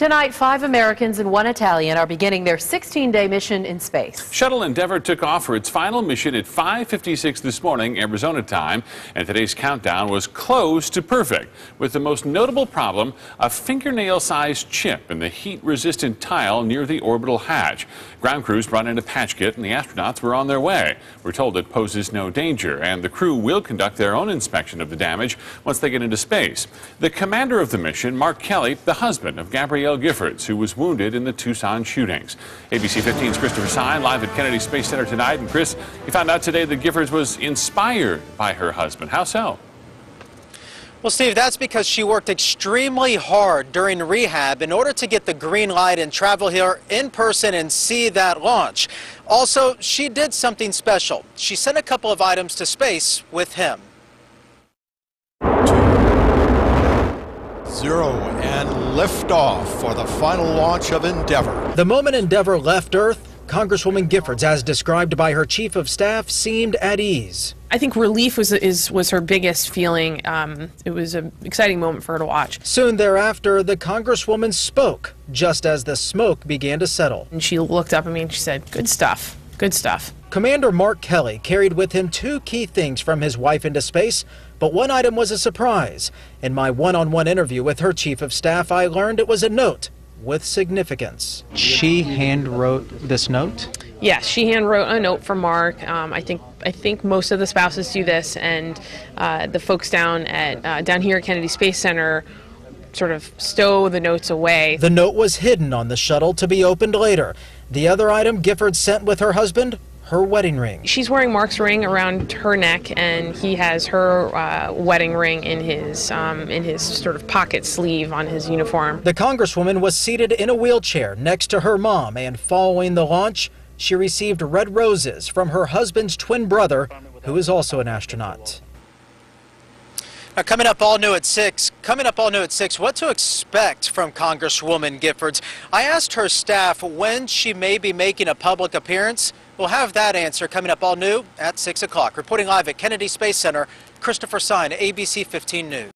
Tonight, 5 Americans and 1 Italian are beginning their 16-day mission in space. Shuttle Endeavour took off for its final mission at 5:56 this morning, Arizona time, and today's countdown was close to perfect, with the most notable problem, a fingernail-sized chip in the heat-resistant tile near the orbital hatch. Ground crews brought in a patch kit, and the astronauts were on their way. We're told it poses no danger, and the crew will conduct their own inspection of the damage once they get into space. The commander of the mission, Mark Kelley, the husband of Gabrielle Giffords, who was wounded in the Tucson shootings. ABC 15's Christopher Sine live at Kennedy Space Center tonight. And Chris, you found out today that Giffords was inspired by her husband. How so? Well, Steve, that's because she worked extremely hard during rehab in order to get the green light and travel here in person and see that launch. Also, she did something special. She sent a couple of items to space with him. 0 and liftoff for the final launch of Endeavour. The moment Endeavour left Earth, Congresswoman Giffords, as described by her chief of staff, seemed at ease. I think relief was her biggest feeling. It was an exciting moment for her to watch. Soon thereafter, the Congresswoman spoke, just as the smoke began to settle. And she looked up at me and she said, "Good stuff, good stuff." Commander Mark Kelley carried with him 2 key things from his wife into space, but one item was a surprise. In my one-on-one interview with her chief of staff, I learned it was a note with significance. She hand-wrote this note? Yes, she hand-wrote a note for Mark. I think most of the spouses do this, and the folks down here at Kennedy Space Center sort of stow the notes away. The note was hidden on the shuttle to be opened later. The other item Giffords sent with her husband, her wedding ring. She's wearing Mark's ring around her neck, and he has her wedding ring in his sort of pocket sleeve on his uniform. The Congresswoman was seated in a wheelchair next to her mom, and following the launch, she received red roses from her husband's twin brother, who is also an astronaut. Now, coming up all new at 6, what to expect from Congresswoman Giffords. I asked her staff when she may be making a public appearance. We'll have that answer coming up all new at 6 o'clock. Reporting live at Kennedy Space Center, Christopher Sine, ABC 15 News.